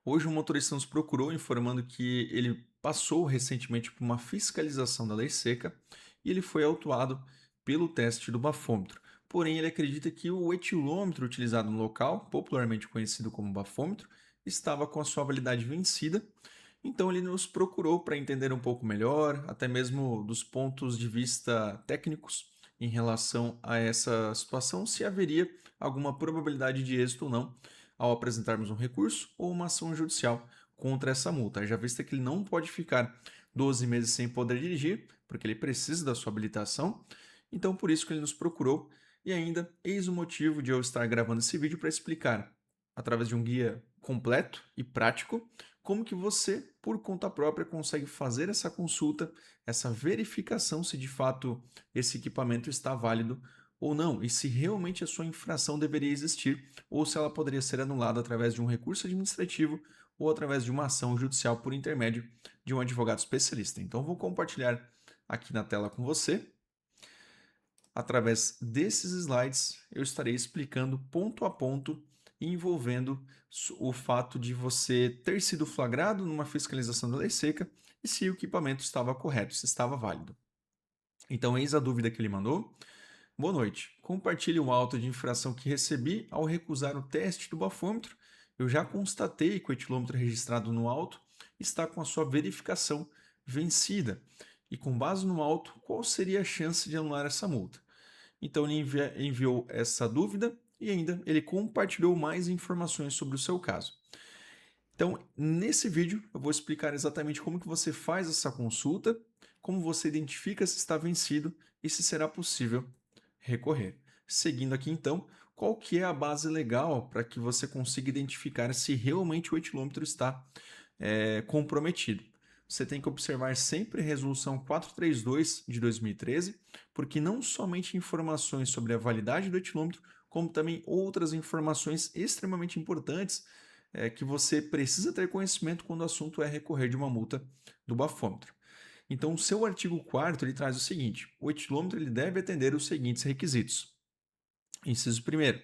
Hoje um motorista nos procurou informando que ele passou recentemente por uma fiscalização da lei seca e ele foi autuado pelo teste do bafômetro. Porém, ele acredita que o etilômetro utilizado no local, popularmente conhecido como bafômetro, estava com a sua validade vencida. Então ele nos procurou para entender um pouco melhor, até mesmo dos pontos de vista técnicos em relação a essa situação, se haveria alguma probabilidade de êxito ou não ao apresentarmos um recurso ou uma ação judicial contra essa multa. Já vista que ele não pode ficar 12 meses sem poder dirigir, porque ele precisa da sua habilitação, então por isso que ele nos procurou e ainda eis o motivo de eu estar gravando esse vídeo para explicar, através de um guia completo e prático, como que você, por conta própria, consegue fazer essa consulta, essa verificação se de fato esse equipamento está válido ou não, e se realmente a sua infração deveria existir, ou se ela poderia ser anulada através de um recurso administrativo ou através de uma ação judicial por intermédio de um advogado especialista. Então, vou compartilhar aqui na tela com você. Através desses slides, eu estarei explicando ponto a ponto, envolvendo o fato de você ter sido flagrado numa fiscalização da lei seca e se o equipamento estava correto, se estava válido. Então, eis a dúvida que ele mandou. Boa noite. Compartilhe o auto de infração que recebi ao recusar o teste do bafômetro. Eu já constatei que o etilômetro registrado no auto está com a sua verificação vencida. E com base no auto, qual seria a chance de anular essa multa? Então ele enviou essa dúvida e ainda ele compartilhou mais informações sobre o seu caso. Então, nesse vídeo, eu vou explicar exatamente como que você faz essa consulta, como você identifica se está vencido e se será possível recorrer. Seguindo aqui, então, qual que é a base legal para que você consiga identificar se realmente o etilômetro está comprometido? Você tem que observar sempre a Resolução 432 de 2013, porque não somente informações sobre a validade do etilômetro, como também outras informações extremamente importantes que você precisa ter conhecimento quando o assunto é recorrer de uma multa do bafômetro. Então, o seu artigo 4º ele traz o seguinte: o etilômetro ele deve atender os seguintes requisitos. Inciso 1º,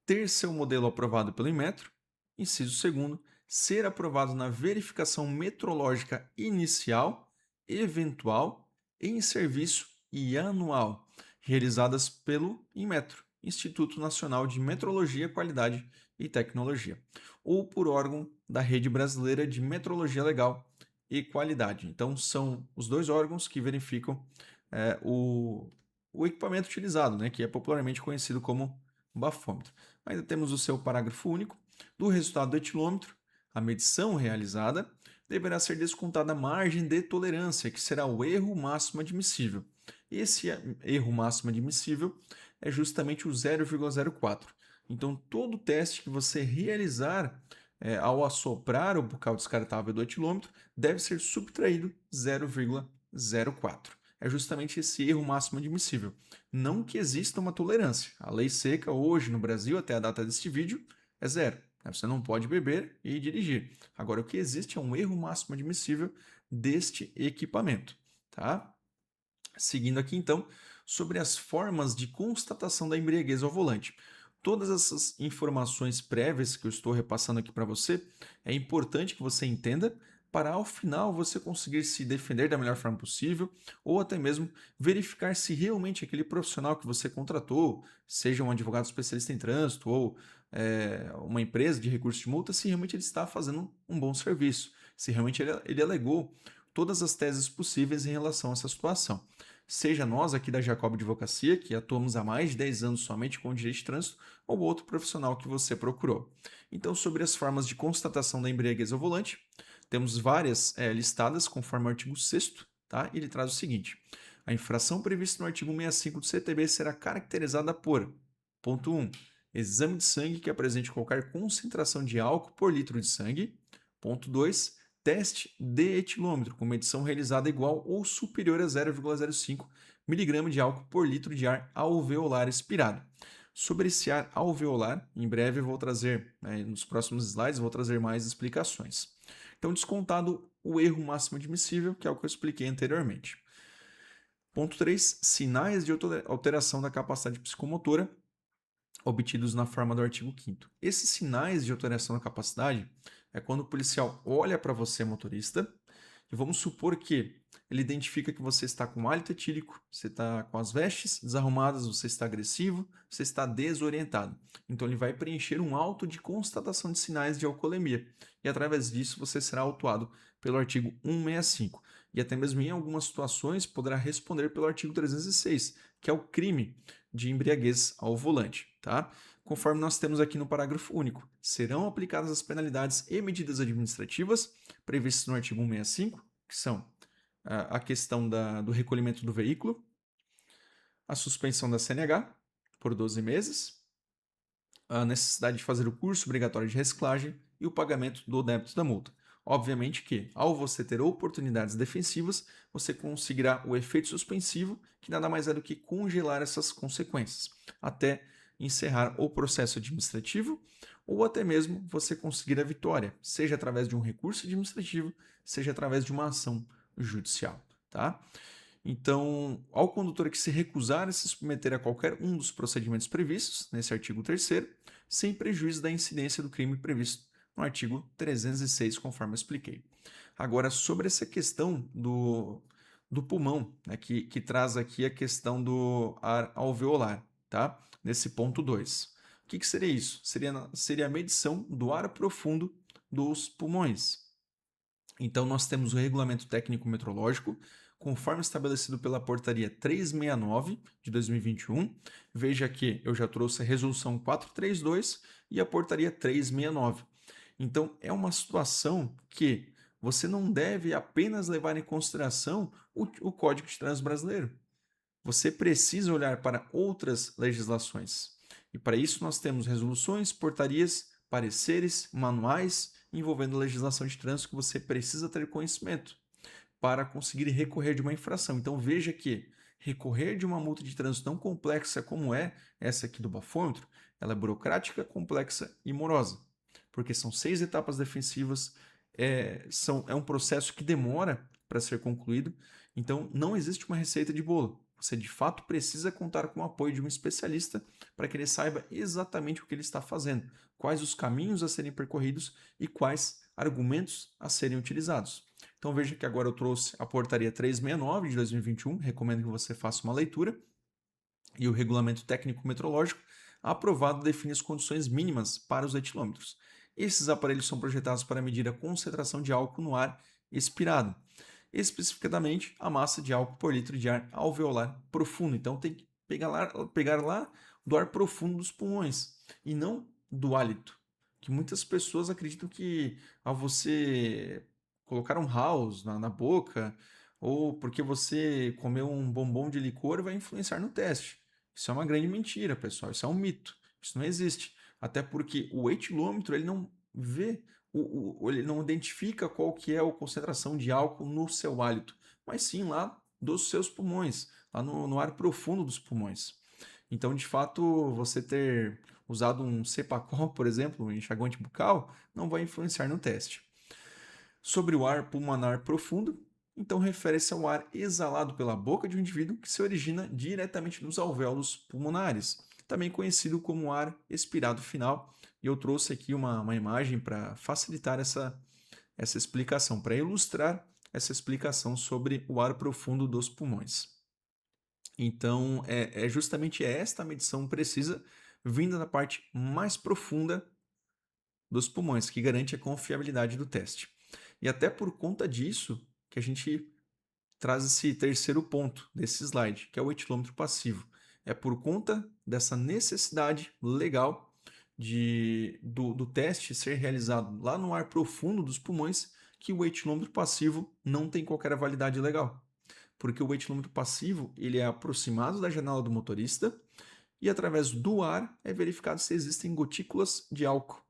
ter seu modelo aprovado pelo Inmetro. Inciso 2º, ser aprovado na verificação metrológica inicial, eventual, em serviço e anual, realizadas pelo Inmetro, Instituto Nacional de Metrologia, Qualidade e Tecnologia, ou por órgão da Rede Brasileira de Metrologia Legal e Qualidade. Então, são os dois órgãos que verificam o equipamento utilizado, né, que é popularmente conhecido como bafômetro. Ainda temos o seu parágrafo único. Do resultado do etilômetro, a medição realizada deverá ser descontada a margem de tolerância, que será o erro máximo admissível. Esse erro máximo admissível é justamente o 0,04. Então, todo teste que você realizar ao assoprar o bocal descartável do etilômetro deve ser subtraído 0,04. É justamente esse erro máximo admissível. Não que exista uma tolerância. A lei seca hoje no Brasil, até a data deste vídeo, é zero. Você não pode beber e dirigir. Agora, o que existe é um erro máximo admissível deste equipamento. Tá? Seguindo aqui, então, sobre as formas de constatação da embriaguez ao volante. Todas essas informações prévias que eu estou repassando aqui para você, é importante que você entenda para ao final você conseguir se defender da melhor forma possível ou até mesmo verificar se realmente aquele profissional que você contratou, seja um advogado especialista em trânsito ou uma empresa de recursos de multa, se realmente ele está fazendo um bom serviço, se realmente ele alegou todas as teses possíveis em relação a essa situação. Seja nós aqui da Jacob Advocacia, que atuamos há mais de 10 anos somente com o direito de trânsito, ou outro profissional que você procurou. Então, sobre as formas de constatação da embriaguez ao volante, temos várias listadas conforme o artigo 6º, tá? Ele traz o seguinte: a infração prevista no artigo 65 do CTB será caracterizada por: ponto 1, exame de sangue que apresente qualquer concentração de álcool por litro de sangue. Ponto 2, teste de etilômetro com medição realizada igual ou superior a 0,05 mg de álcool por litro de ar alveolar expirado. Sobre esse ar alveolar, em breve eu vou trazer, nos próximos slides, vou trazer mais explicações. Então, descontado o erro máximo admissível, que é o que eu expliquei anteriormente. Ponto 3, sinais de alteração da capacidade psicomotora. obtidos na forma do artigo 5º. Esses sinais de alteração da capacidade é quando o policial olha para você, motorista, e vamos supor que ele identifica que você está com hálito etílico, você está com as vestes desarrumadas, você está agressivo, você está desorientado. Então ele vai preencher um auto de constatação de sinais de alcoolemia e através disso você será autuado pelo artigo 165 e até mesmo em algumas situações poderá responder pelo artigo 306, que é o crime de embriaguez ao volante, tá? Conforme nós temos aqui no parágrafo único, serão aplicadas as penalidades e medidas administrativas previstas no artigo 165, que são a questão do recolhimento do veículo, a suspensão da CNH por 12 meses, a necessidade de fazer o curso obrigatório de reciclagem e o pagamento do débito da multa. Obviamente que, ao você ter oportunidades defensivas, você conseguirá o efeito suspensivo, que nada mais é do que congelar essas consequências, até encerrar o processo administrativo ou até mesmo você conseguir a vitória, seja através de um recurso administrativo, seja através de uma ação judicial, tá? Então, ao condutor que se recusar a se submeter a qualquer um dos procedimentos previstos nesse artigo 3º, sem prejuízo da incidência do crime previsto no artigo 306, conforme eu expliquei. Agora, sobre essa questão do pulmão, né, que traz aqui a questão do ar alveolar, tá? Nesse ponto 2. O que seria isso? Seria a medição do ar profundo dos pulmões. Então, nós temos o regulamento técnico metrológico, conforme estabelecido pela portaria 369 de 2021. Veja que eu já trouxe a resolução 432 e a portaria 369. Então, é uma situação que você não deve apenas levar em consideração o Código de Trânsito Brasileiro. Você precisa olhar para outras legislações. E para isso nós temos resoluções, portarias, pareceres, manuais envolvendo legislação de trânsito que você precisa ter conhecimento para conseguir recorrer de uma infração. Então veja que recorrer de uma multa de trânsito tão complexa como é essa aqui do bafômetro, ela é burocrática, complexa e morosa, porque são 6 etapas defensivas, é um processo que demora para ser concluído, então não existe uma receita de bolo. Você de fato precisa contar com o apoio de um especialista para que ele saiba exatamente o que ele está fazendo, quais os caminhos a serem percorridos e quais argumentos a serem utilizados. Então veja que agora eu trouxe a portaria 369 de 2021, recomendo que você faça uma leitura, e o regulamento técnico metrológico aprovado define as condições mínimas para os etilômetros. Esses aparelhos são projetados para medir a concentração de álcool no ar expirado, especificamente a massa de álcool por litro de ar alveolar profundo. Então tem que pegar lá do ar profundo dos pulmões e não do hálito, que muitas pessoas acreditam que ao você colocar um house na boca ou porque você comeu um bombom de licor vai influenciar no teste. Isso é uma grande mentira, pessoal. Isso é um mito. Isso não existe. Até porque o etilômetro ele não vê, ele não identifica qual que é a concentração de álcool no seu hálito, mas sim lá dos seus pulmões, lá no ar profundo dos pulmões. Então, de fato, você ter usado um Cepacol, por exemplo, um enxaguante bucal, não vai influenciar no teste. Sobre o ar pulmonar profundo, então refere-se ao ar exalado pela boca de um indivíduo que se origina diretamente nos alvéolos pulmonares, também conhecido como ar expirado final. E eu trouxe aqui uma imagem para facilitar essa explicação, para ilustrar essa explicação sobre o ar profundo dos pulmões. Então, é justamente esta medição precisa vinda da parte mais profunda dos pulmões, que garante a confiabilidade do teste. E até por conta disso que a gente traz esse terceiro ponto desse slide, que é o etilômetro passivo. É por conta dessa necessidade legal do teste ser realizado lá no ar profundo dos pulmões que o etilômetro passivo não tem qualquer validade legal. Porque o etilômetro passivo ele é aproximado da janela do motorista e através do ar é verificado se existem gotículas de álcool.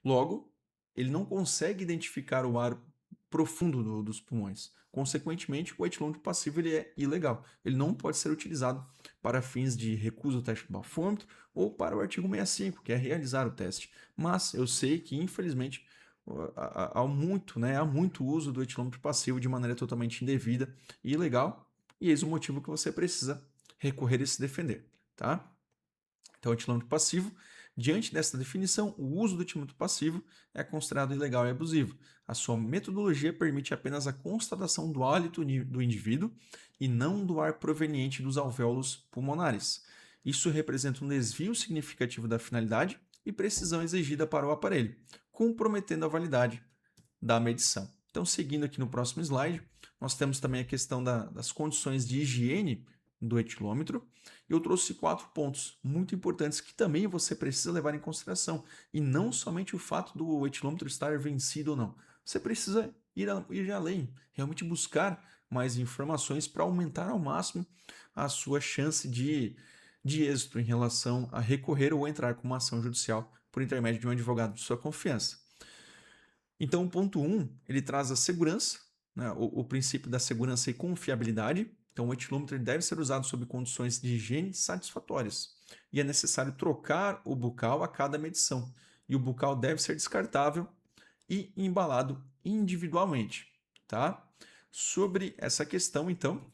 Logo, ele não consegue identificar o ar profundo dos pulmões. Consequentemente, o etilômetro passivo ele é ilegal. Ele não pode ser utilizado para fins de recusa do teste do bafômetro ou para o artigo 65, que é realizar o teste. Mas eu sei que, infelizmente, há muito uso do etilômetro passivo de maneira totalmente indevida e ilegal, e eis o motivo que você precisa recorrer e se defender, tá? Então, o etilômetro passivo, diante dessa definição, o uso do etilômetro passivo é considerado ilegal e abusivo. A sua metodologia permite apenas a constatação do hálito do indivíduo e não do ar proveniente dos alvéolos pulmonares. Isso representa um desvio significativo da finalidade e precisão exigida para o aparelho, comprometendo a validade da medição. Então, seguindo aqui no próximo slide, nós temos também a questão das condições de higiene do etilômetro. Eu trouxe 4 pontos muito importantes que também você precisa levar em consideração. E não somente o fato do etilômetro estar vencido ou não. Você precisa ir além, realmente buscar mais informações para aumentar ao máximo a sua chance de êxito em relação a recorrer ou entrar com uma ação judicial por intermédio de um advogado de sua confiança. Então, o ponto 1, ele traz a segurança, né, o princípio da segurança e confiabilidade. Então, o etilômetro deve ser usado sob condições de higiene satisfatórias. E é necessário trocar o bucal a cada medição. E o bucal deve ser descartável e embalado individualmente. Tá? Sobre essa questão, então,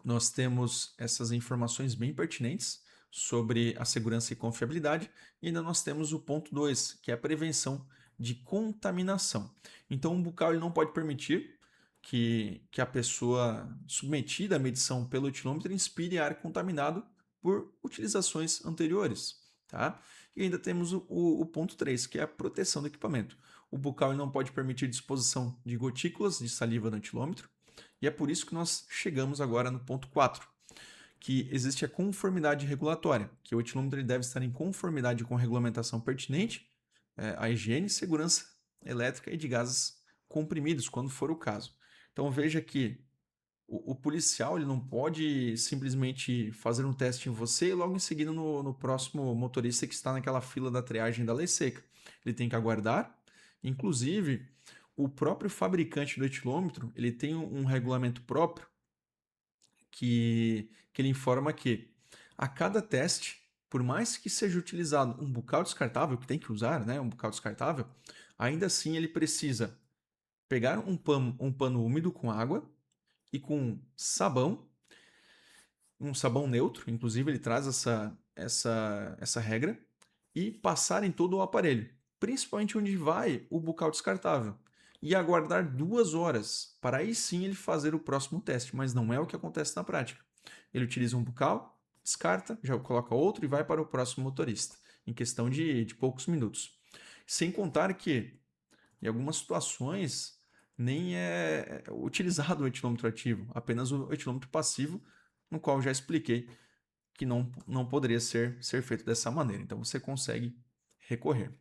nós temos essas informações bem pertinentes sobre a segurança e confiabilidade. E ainda nós temos o ponto 2, que é a prevenção de contaminação. Então, o bucal ele não pode permitir que a pessoa submetida à medição pelo etilômetro inspire ar contaminado por utilizações anteriores. Tá? E ainda temos o ponto 3, que é a proteção do equipamento. O bucal ele não pode permitir disposição de gotículas de saliva no etilômetro. E é por isso que nós chegamos agora no ponto 4, que existe a conformidade regulatória, que o etilômetro ele deve estar em conformidade com a regulamentação pertinente à higiene e segurança elétrica e de gases comprimidos, quando for o caso. Então veja que o policial ele não pode simplesmente fazer um teste em você e logo em seguida no próximo motorista que está naquela fila da triagem da lei seca. Ele tem que aguardar. Inclusive, o próprio fabricante do etilômetro ele tem um regulamento próprio que ele informa que a cada teste, por mais que seja utilizado um bucal descartável, que tem que usar, né, um bucal descartável, ainda assim ele precisa pegar um pano úmido com água e com sabão, um sabão neutro, inclusive ele traz essa regra, e passar em todo o aparelho, principalmente onde vai o bucal descartável, e aguardar 2 horas para aí sim ele fazer o próximo teste, mas não é o que acontece na prática. Ele utiliza um bucal, descarta, já coloca outro e vai para o próximo motorista, em questão de poucos minutos. Sem contar que, em algumas situações, nem é utilizado o etilômetro ativo, apenas o etilômetro passivo, no qual eu já expliquei que não poderia ser feito dessa maneira. Então você consegue recorrer.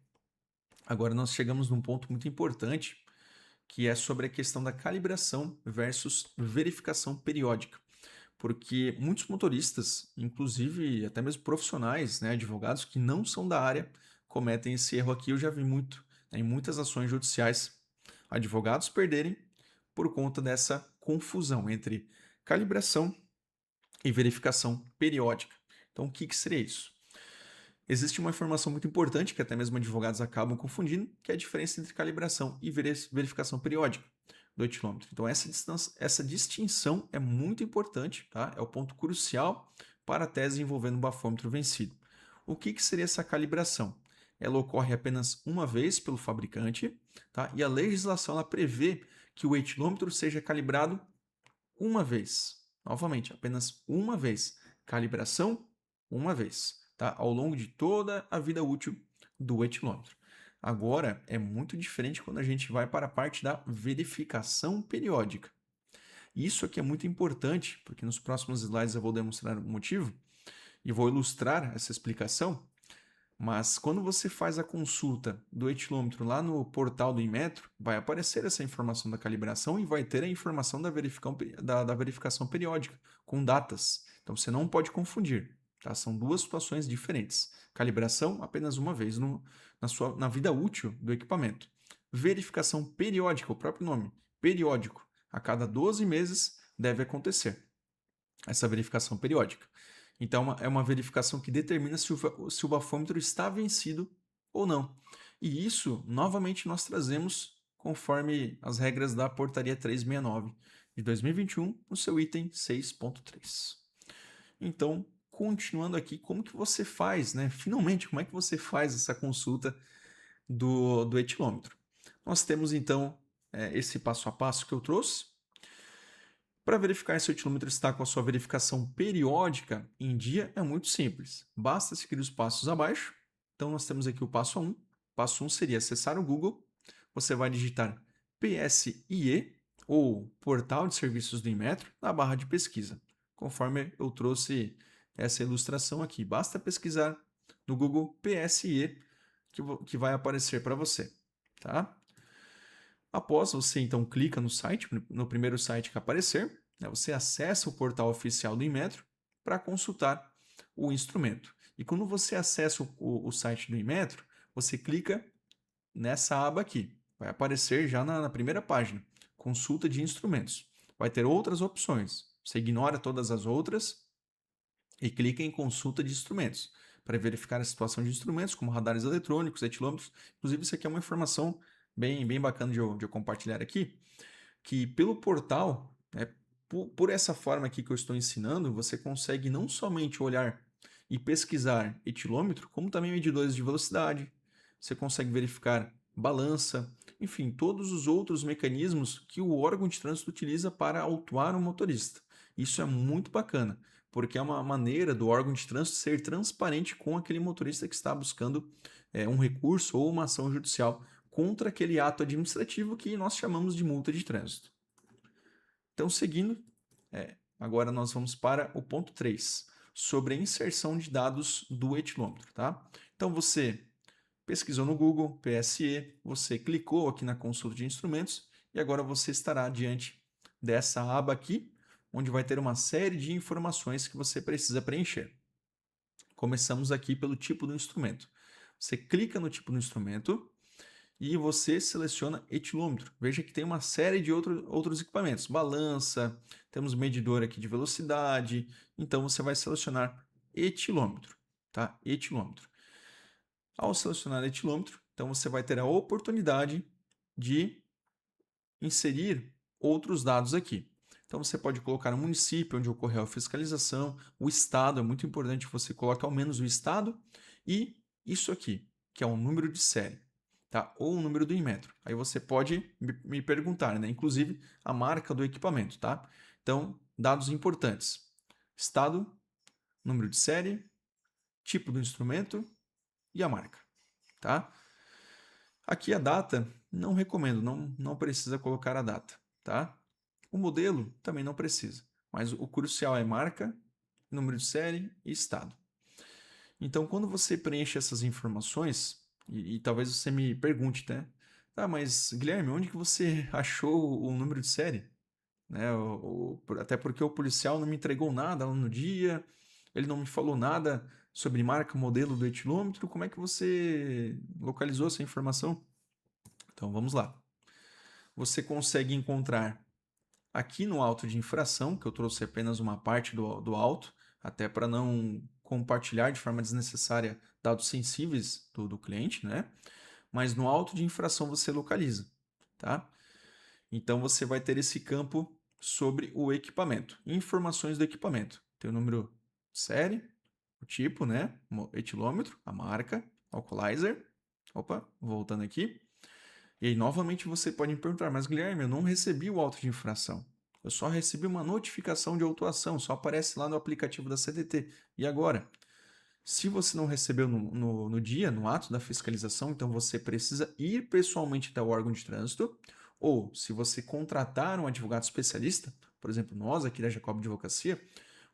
Agora nós chegamos num ponto muito importante, que é sobre a questão da calibração versus verificação periódica. Porque muitos motoristas, inclusive até mesmo profissionais, né, advogados que não são da área, cometem esse erro aqui. Eu já vi muito, né, em muitas ações judiciais, advogados perderem por conta dessa confusão entre calibração e verificação periódica. Então, o que seria isso? Existe uma informação muito importante que até mesmo advogados acabam confundindo, que é a diferença entre calibração e verificação periódica do etilômetro. Então, essa distinção é muito importante, tá? É o ponto crucial para a tese envolvendo o bafômetro vencido. O que seria essa calibração? Ela ocorre apenas uma vez pelo fabricante, tá? E a legislação ela prevê que o etilômetro seja calibrado uma vez. Novamente, apenas uma vez. Calibração, uma vez, tá? Ao longo de toda a vida útil do etilômetro. Agora, é muito diferente quando a gente vai para a parte da verificação periódica. Isso aqui é muito importante, porque nos próximos slides eu vou demonstrar o motivo e vou ilustrar essa explicação. Mas quando você faz a consulta do etilômetro lá no portal do Inmetro, vai aparecer essa informação da calibração e vai ter a informação da verificação periódica, com datas. Então você não pode confundir, tá? São duas situações diferentes. Calibração apenas uma vez na vida útil do equipamento. Verificação periódica, o próprio nome, periódico. A cada 12 meses deve acontecer essa verificação periódica. Então, é uma verificação que determina se o bafômetro está vencido ou não. E isso, novamente, nós trazemos conforme as regras da Portaria 369 de 2021, no seu item 6.3. Então, continuando aqui, como que você faz, né? Finalmente, como é que você faz essa consulta do etilômetro? Nós temos então esse passo a passo que eu trouxe. Para verificar se o etilômetro está com a sua verificação periódica em dia, é muito simples. Basta seguir os passos abaixo. Então, nós temos aqui o passo 1. Passo 1 seria acessar o Google. Você vai digitar PSIE, ou Portal de Serviços do Inmetro, na barra de pesquisa, conforme eu trouxe essa ilustração aqui. Basta pesquisar no Google PSIE que vai aparecer para você. Tá? Após você então clica no site, no primeiro site que aparecer, né, você acessa o portal oficial do Inmetro para consultar o instrumento. E quando você acessa o site do Inmetro, você clica nessa aba aqui. Vai aparecer já na primeira página, consulta de instrumentos. Vai ter outras opções. Você ignora todas as outras e clica em consulta de instrumentos para verificar a situação de instrumentos, como radares eletrônicos, etilômetros. Inclusive, isso aqui é uma informação bem bacana de eu compartilhar aqui, que pelo portal, né, por essa forma aqui que eu estou ensinando, você consegue não somente olhar e pesquisar etilômetro, como também medidores de velocidade, você consegue verificar balança, enfim, todos os outros mecanismos que o órgão de trânsito utiliza para autuar um motorista. Isso é muito bacana, porque é uma maneira do órgão de trânsito ser transparente com aquele motorista que está buscando um recurso ou uma ação judicial contra aquele ato administrativo que nós chamamos de multa de trânsito. Então, seguindo, agora nós vamos para o ponto 3, sobre a inserção de dados do etilômetro. Tá? Então, você pesquisou no Google, PSE, você clicou aqui na consulta de instrumentos e agora você estará diante dessa aba aqui, onde vai ter uma série de informações que você precisa preencher. Começamos aqui pelo tipo do instrumento. Você clica no tipo do instrumento e você seleciona etilômetro. Veja que tem uma série de outros equipamentos. Balança, temos medidor aqui de velocidade. Então, você vai selecionar etilômetro. Tá? Etilômetro. Ao selecionar etilômetro, então você vai ter a oportunidade de inserir outros dados aqui. Então, você pode colocar o município onde ocorreu a fiscalização, o estado, é muito importante que você coloque ao menos o estado, e isso aqui, que é o número de série. Tá? Ou o número do Inmetro. Aí você pode me perguntar, né? Inclusive a marca do equipamento. Tá? Então, dados importantes: estado, número de série, tipo do instrumento e a marca. Tá? Aqui a data, não recomendo, não precisa colocar a data. Tá? O modelo também não precisa, mas o crucial é marca, número de série e estado. Então, quando você preenche essas informações, e talvez você me pergunte, né? Tá, mas Guilherme, onde que você achou o número de série? Né? Até porque o policial não me entregou nada lá no dia, ele não me falou nada sobre marca, modelo do etilômetro, como é que você localizou essa informação? Então, vamos lá. Você consegue encontrar aqui no auto de infração, que eu trouxe apenas uma parte do auto, até para não compartilhar de forma desnecessária dados sensíveis do cliente, né? Mas no auto de infração você localiza, tá? Então você vai ter esse campo sobre o equipamento, informações do equipamento. Tem o número série, o tipo, né? Etilômetro, a marca, alcoolizer. Opa, voltando aqui. E aí, novamente, você pode me perguntar, mas Guilherme, eu não recebi o auto de infração. Eu só recebi uma notificação de autuação, só aparece lá no aplicativo da CDT. E agora? Se você não recebeu no dia, no ato da fiscalização, então você precisa ir pessoalmente até o órgão de trânsito, ou se você contratar um advogado especialista, por exemplo, nós aqui da Jacob Advocacia,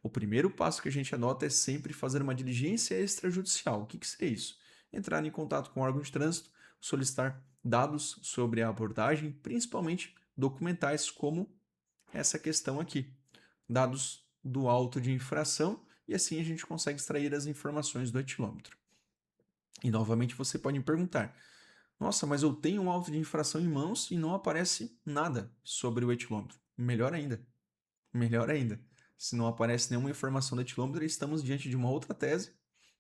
o primeiro passo que a gente adota é sempre fazer uma diligência extrajudicial. O que seria isso? Entrar em contato com o órgão de trânsito, solicitar dados sobre a abordagem, principalmente documentais, como essa questão aqui. Dados do auto de infração, e assim a gente consegue extrair as informações do etilômetro. E novamente você pode me perguntar: nossa, mas eu tenho um auto de infração em mãos e não aparece nada sobre o etilômetro. Melhor ainda. Melhor ainda. Se não aparece nenhuma informação do etilômetro, estamos diante de uma outra tese,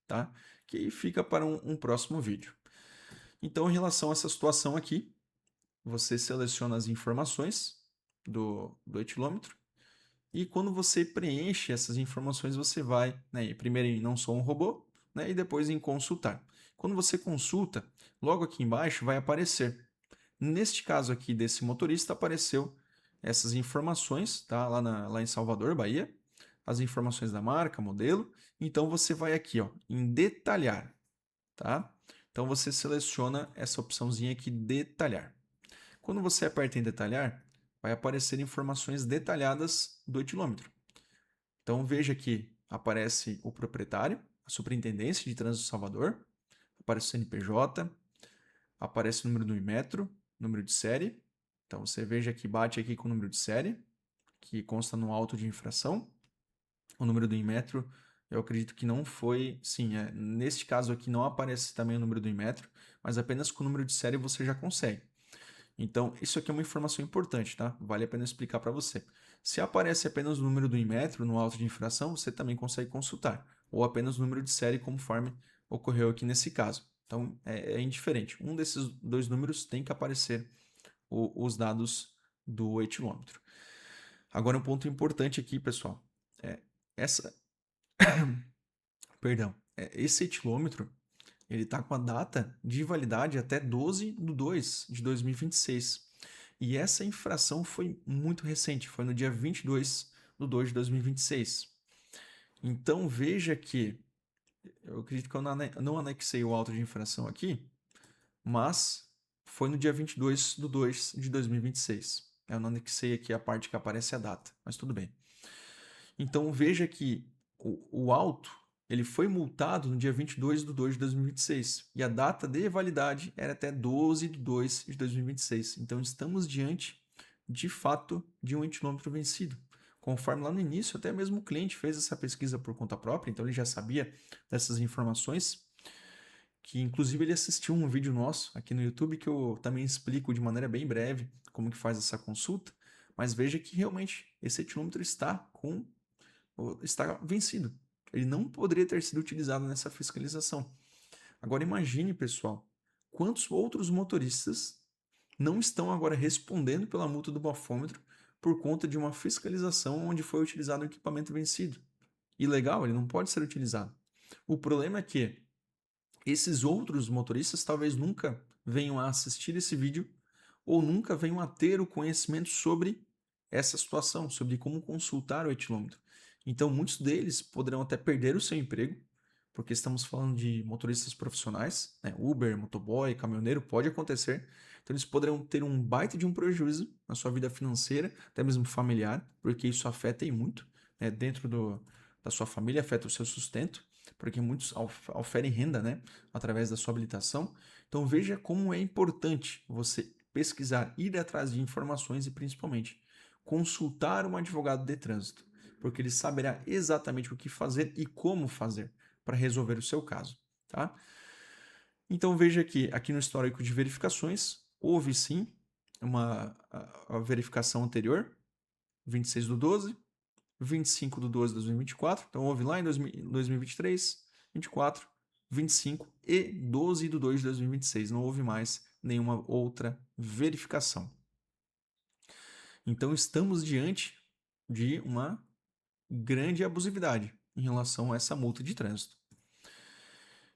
tá? Que fica para um próximo vídeo. Então, em relação a essa situação aqui, você seleciona as informações do etilômetro E quando você preenche essas informações, você vai, né, primeiro em não sou um robô, né, e depois em consultar. Quando você consulta, logo aqui embaixo vai aparecer. Neste caso aqui desse motorista, apareceu essas informações, tá? Lá em Salvador, Bahia, as informações da marca, modelo. Então você vai aqui, ó, em detalhar, tá? Então você seleciona essa opçãozinha aqui, detalhar. Quando você aperta em detalhar, vai aparecer informações detalhadas do etilômetro. Então veja que aparece o proprietário, a Superintendência de Trânsito de Salvador, aparece o CNPJ, aparece o número do Inmetro, número de série. Então você veja que bate aqui com o número de série, que consta no auto de infração. O número do Inmetro, eu acredito que não foi. Sim, neste caso aqui não aparece também o número do Inmetro, mas apenas com o número de série você já consegue. Então, isso aqui é uma informação importante, tá? Vale a pena explicar para você. Se aparece apenas o número do Inmetro no auto de infração, você também consegue consultar, ou apenas o número de série, conforme ocorreu aqui nesse caso. Então, é indiferente. Um desses dois números tem que aparecer os dados do etilômetro. Agora, um ponto importante aqui, pessoal. Essa, perdão, esse etilômetro, ele está com a data de validade até 12/2/2026. E essa infração foi muito recente, foi no dia 22/2/2026. Então veja que, eu acredito que eu não anexei o auto de infração aqui, mas foi no dia 22/2/2026. Eu não anexei aqui a parte que aparece a data, mas tudo bem. Então veja que o auto ele foi multado no dia 22/2/2026 e a data de validade era até 12/2/2026. Então estamos diante, de fato, de um etilômetro vencido. Conforme lá no início, até mesmo o cliente fez essa pesquisa por conta própria, então ele já sabia dessas informações, que inclusive ele assistiu um vídeo nosso aqui no YouTube que eu também explico de maneira bem breve como que faz essa consulta, mas veja que realmente esse etilômetro está vencido. Ele não poderia ter sido utilizado nessa fiscalização. Agora imagine, pessoal, quantos outros motoristas não estão agora respondendo pela multa do bafômetro por conta de uma fiscalização onde foi utilizado o equipamento vencido. Ilegal, ele não pode ser utilizado. O problema é que esses outros motoristas talvez nunca venham a assistir esse vídeo ou nunca venham a ter o conhecimento sobre essa situação, sobre como consultar o etilômetro. Então, muitos deles poderão até perder o seu emprego, porque estamos falando de motoristas profissionais, né? Uber, motoboy, caminhoneiro, pode acontecer. Então, eles poderão ter um baita de um prejuízo na sua vida financeira, até mesmo familiar, porque isso afeta e muito, né? Dentro da sua família, afeta o seu sustento, porque muitos oferem renda, né? Através da sua habilitação. Então, veja como é importante você pesquisar, ir atrás de informações e, principalmente, consultar um advogado de trânsito, porque ele saberá exatamente o que fazer e como fazer para resolver o seu caso, tá? Então veja que aqui no histórico de verificações houve sim a verificação anterior, 26/12, 25/12/2024, então houve lá em 2023, 24, 25 e 12/2/2026, não houve mais nenhuma outra verificação. Então estamos diante de uma grande abusividade em relação a essa multa de trânsito.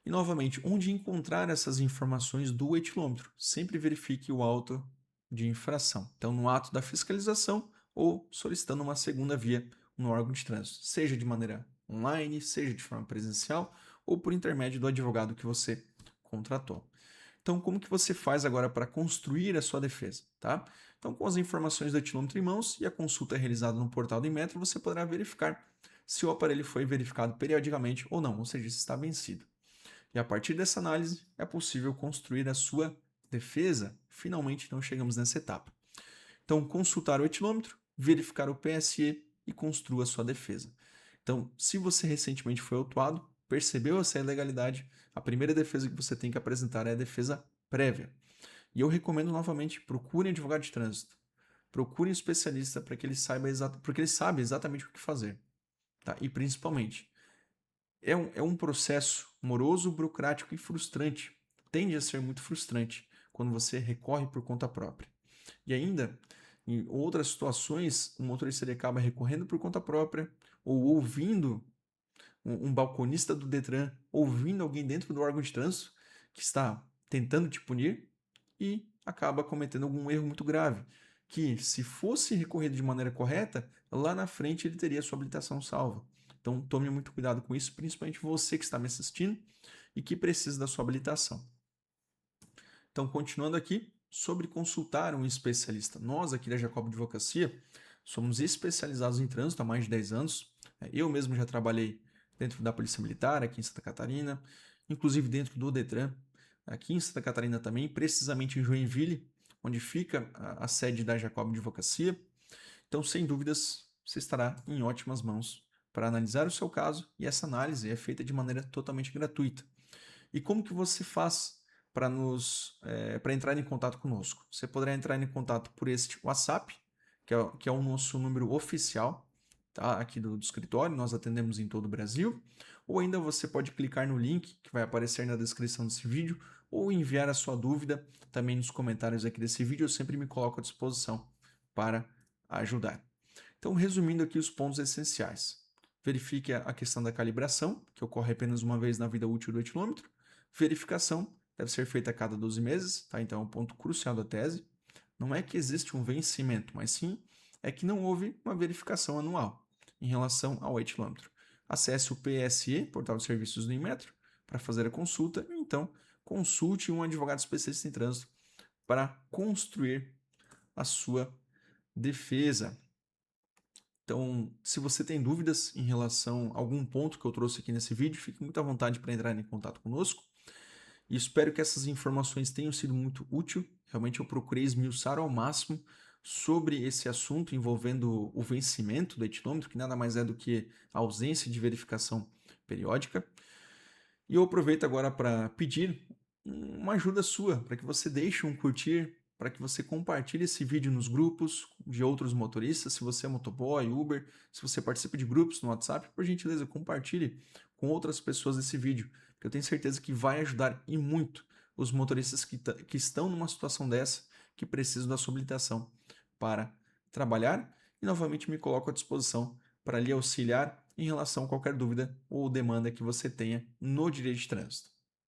E novamente, onde encontrar essas informações do etilômetro? Sempre verifique o auto de infração. Então, no ato da fiscalização ou solicitando uma segunda via no órgão de trânsito, seja de maneira online, seja de forma presencial ou por intermédio do advogado que você contratou. Então, como que você faz agora para construir a sua defesa, tá? Então, com as informações do etilômetro em mãos e a consulta realizada no portal do Inmetro, você poderá verificar se o aparelho foi verificado periodicamente ou não, ou seja, se está vencido. E a partir dessa análise, é possível construir a sua defesa. Finalmente, então, chegamos nessa etapa. Então, consultar o etilômetro, verificar o PSE e construa a sua defesa. Então, se você recentemente foi autuado, percebeu essa ilegalidade, a primeira defesa que você tem que apresentar é a defesa prévia. E eu recomendo novamente, procurem advogado de trânsito. Procurem um especialista para que ele saiba porque ele sabe exatamente o que fazer. Tá? E principalmente, é um processo moroso, burocrático e frustrante. Tende a ser muito frustrante quando você recorre por conta própria. E ainda, Em outras situações, o motorista ele acaba recorrendo por conta própria ou ouvindo um balconista do Detran, ouvindo alguém dentro do órgão de trânsito que está tentando te punir e acaba cometendo algum erro muito grave, que se fosse recorrido de maneira correta, lá na frente ele teria sua habilitação salva. Então tome muito cuidado com isso, principalmente você que está me assistindo e que precisa da sua habilitação. Então, continuando aqui, sobre consultar um especialista. Nós aqui da Jacob Advocacia somos especializados em trânsito há mais de 10 anos. Eu mesmo já trabalhei dentro da Polícia Militar aqui em Santa Catarina, inclusive dentro do Detran, aqui em Santa Catarina também, precisamente em Joinville, onde fica a sede da Jacob Advocacia. Então, sem dúvidas, você estará em ótimas mãos para analisar o seu caso e essa análise é feita de maneira totalmente gratuita. E como que você faz para entrar em contato conosco? Você poderá entrar em contato por este WhatsApp, que é o nosso número oficial, tá? Aqui do escritório, nós atendemos em todo o Brasil. Ou ainda você pode clicar no link que vai aparecer na descrição desse vídeo ou enviar a sua dúvida também nos comentários aqui desse vídeo. Eu sempre me coloco à disposição para ajudar. Então, resumindo aqui os pontos essenciais. Verifique a questão da calibração, que ocorre apenas uma vez na vida útil do etilômetro. Verificação deve ser feita a cada 12 meses, tá? Então é um ponto crucial da tese. Não é que existe um vencimento, mas sim é que não houve uma verificação anual em relação ao etilômetro. Acesse o PSE, Portal de Serviços do Inmetro, para fazer a consulta e então consulte um advogado especialista em trânsito para construir a sua defesa. Então, se você tem dúvidas em relação a algum ponto que eu trouxe aqui nesse vídeo, fique muito à vontade para entrar em contato conosco. E espero que essas informações tenham sido muito úteis. Realmente eu procurei esmiuçar ao máximo sobre esse assunto envolvendo o vencimento do etilômetro, que nada mais é do que a ausência de verificação periódica. E eu aproveito agora para pedir uma ajuda sua, para que você deixe um curtir, para que você compartilhe esse vídeo nos grupos de outros motoristas, se você é motoboy, Uber, se você participa de grupos no WhatsApp, por gentileza, compartilhe com outras pessoas esse vídeo, que eu tenho certeza que vai ajudar e muito os motoristas que estão numa situação dessa, que precisam da sua habilitação para trabalhar. E novamente me coloco à disposição para lhe auxiliar em relação a qualquer dúvida ou demanda que você tenha no direito de trânsito.